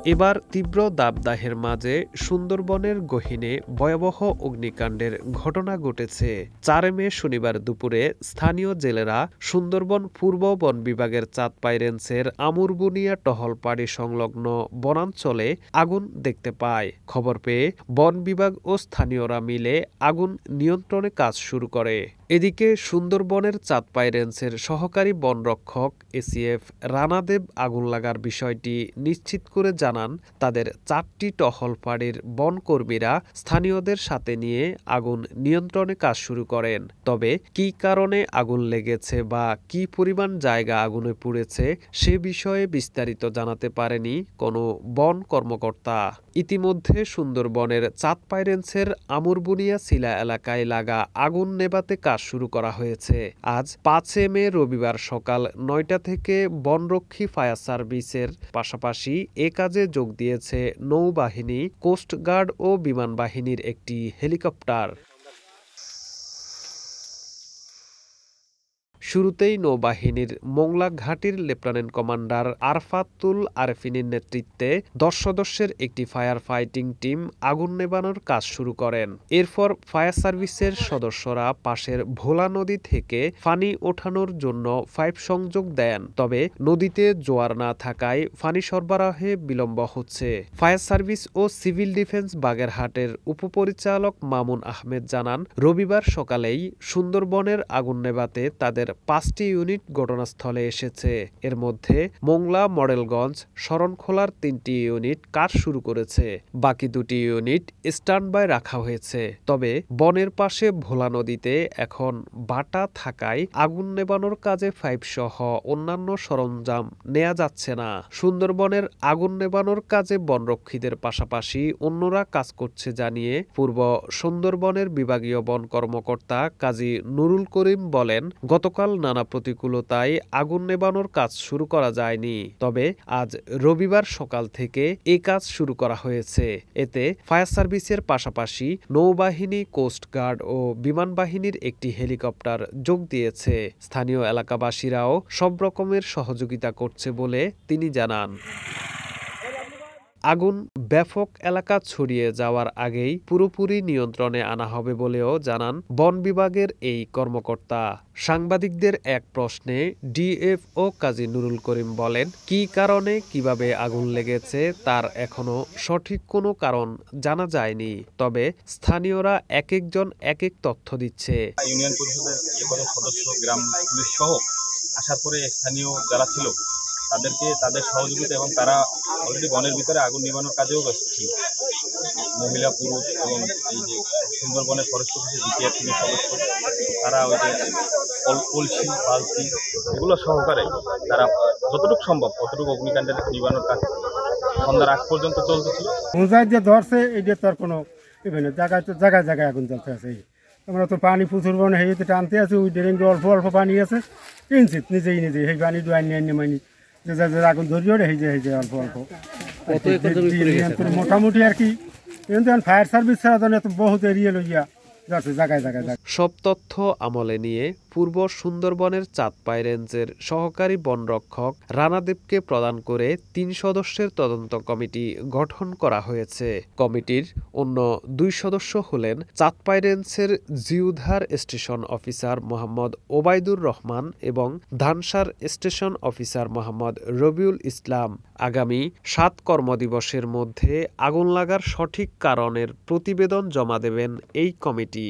এবার তীব্র দাবদাহের মাঝে সুন্দরবনের গহীনে ভয়াবহ অগ্নিকাণ্ডের ঘটনা ঘটেছে। ৪ মে শনিবার দুপুরে স্থানীয় জেলেরা সুন্দরবন পূর্ব বন বিভাগের চাঁদপাই রেঞ্জের আমুরবুনিয়া টহলপাড়ি সংলগ্ন বনাঞ্চলে আগুন দেখতে পায়। খবর পেয়ে বন বিভাগ ও স্থানীয়রা মিলে আগুন নিয়ন্ত্রণে কাজ শুরু করে। এদিকে সুন্দরবনের চাঁদপাই রেঞ্জের সহকারী বনরক্ষক এসিএফ রানাদেব আগুন লাগার বিষয়টি নিশ্চিত করে জানান, তাদের ৪টি টহল ফাঁড়ির বনকর্মীরা স্থানীয়দের সাথে নিয়ে আগুন নিয়ন্ত্রণে কাজ শুরু করেন। তবে কী কারণে আগুন লেগেছে বা কী পরিমাণ জায়গা আগুনে পুড়েছে সে বিষয়ে বিস্তারিত জানাতে পারেনি কোনো বন কর্মকর্তা। ইতিমধ্যে সুন্দরবনের চাঁদপাই রেঞ্জের আমুরবুনিয়া সিলা এলাকায় লাগা আগুন নেভাতে কাজ শুরু করা হয়েছে। আজ ৫ মে রবিবার সকাল ৯টা থেকে বনরক্ষী ফায়ার সার্ভিসের পাশাপাশি এ কাজে যোগ দিয়েছে নৌবাহিনী, কোস্টগার্ড ও বিমান বাহিনীর একটি হেলিকপ্টার। শুরুতেই নৌবাহিনীর মোংলা ঘাটির লেফটেন্যান্ট কমান্ডার আরফাতুল আরেফিনের নেতৃত্বে ১০ সদস্যের একটি ফায়ার ফাইটিং টিম আগুন নেভানোর কাজ শুরু করেন। এরপর ফায়ার সার্ভিসের সদস্যরা পাশের ভোলা নদী থেকে পানি ওঠানোর জন্য পাইপ সংযোগ দেন। তবে নদীতে জোয়ার না থাকায় পানি সরবরাহে বিলম্ব হচ্ছে। ফায়ার সার্ভিস ও সিভিল ডিফেন্স বাগেরহাটের উপপরিচালক মামুন আহমেদ জানান, রবিবার সকালেই সুন্দরবনের আগুন নেভাতে তাদের ৫টি ইউনিট ঘটনাস্থলে এসেছে। এর মধ্যে মোংলা, মডেলগঞ্জ, শরণখোলার ৩টি ইউনিট কাজ শুরু করেছে। বাকি ২টি ইউনিট স্ট্যান্ডবাই রাখা হয়েছে। তবে বনের পাশে ভোলা নদীতে এখন বাটা থাকায় আগুন নেভানোর কাজে পাইপ সহ অন্যান্য সরঞ্জাম নেওয়া যাচ্ছে না। সুন্দরবনের আগুন নেভানোর কাজে বনরক্ষীদের পাশাপাশি অন্যরা কাজ করছে জানিয়ে পূর্ব সুন্দরবনের বিভাগীয় বন কর্মকর্তা কাজী নুরুল করিম বলেন, গতকাল নানা প্রতিকূলতায় আগুন নেভানোর কাজ শুরু করা যায়নি। তবে আজ রবিবার সকাল থেকে এই কাজ শুরু করা হয়েছে। এতে ফায়ার সার্ভিসের পাশাপাশি নৌবাহিনী, কোস্টগার্ড ও বিমান বাহিনীর একটি হেলিকপ্টার যোগ দিয়েছে। স্থানীয় এলাকাবাসীরাও সব রকমের সহযোগিতা করছে বলে তিনি জানান। আগুন ব্যাপক এলাকা ছড়িয়ে যাওয়ার আগেই পুরোপুরি নিয়ন্ত্রণে আনা হবে বলেও জানান বন বিভাগের এই কর্মকর্তা। সাংবাদিকদের এক প্রশ্নে ডিএফও কাজী নুরুল করিম বলেন, কী কারণে কিভাবে আগুন লেগেছে তার এখনো সঠিক কোনো কারণ জানা যায়নি। তবে স্থানীয়রা এক একজন এক এক তথ্য দিচ্ছে। ইউনিয়ন পরিষদের সদস্য, গ্রাম পুলিশ সহ আসার পরে স্থানীয় যারা ছিল তাদেরকে তাদের সহযোগিতা এবং তারা অলরেডি বনের ভিতরে আগুন নিভানোর কাজেও ব্যস্ত ছিল। মহিলা, পুরুষ এবং এই যে সুন্দরবনের ফরেস্ট অফিসের জিপিআর টিমের সদস্য, তারা ওই যে কলসি, বালতি এগুলো সহকারে তারা যতটুকু সম্ভব ততটুকু অগ্নিকাণ্ডের নিভানোর কাজ সন্ধ্যার আগ পর্যন্ত চলতেছিল। যে ধরছে এটা তো আর কোনো জায়গায় তো জায়গায় জায়গায় আগুন জ্বলতে আছে। আমরা তো পানি প্রচুর বনে হেঁটে টানতে আছে, ওই ড্রেন অল্প অল্প পানি আছে, কিনছি নিজেই সেই পানি ডুয়াই নিয়ে মাইনি যে আগুন ধরিয়ে ওঠে এই যে অল্প অল্প মোটামুটি আর কি। কিন্তু ফায়ার সার্ভিস ছাড়া তো বহুত এরিয়া লইয়া যাচ্ছে জায়গায় জায়গায়। সব তথ্য আমলে নিয়ে পূর্ব সুন্দরবনের চাঁদপাই রেঞ্জের সহকারী বনরক্ষক রানাদেবকে প্রদান করে ৩ সদস্যের তদন্ত কমিটি গঠন করা হয়েছে। কমিটির অন্য ২ সদস্য হলেন চাঁদপাই রেঞ্জের জিউধার স্টেশন অফিসার মোহাম্মদ ওবায়দুর রহমান এবং ধানসার স্টেশন অফিসার মোহাম্মদ রবিউল ইসলাম। আগামী ৭ কর্মদিবসের মধ্যে আগুন লাগার সঠিক কারণের প্রতিবেদন জমা দেবেন এই কমিটি।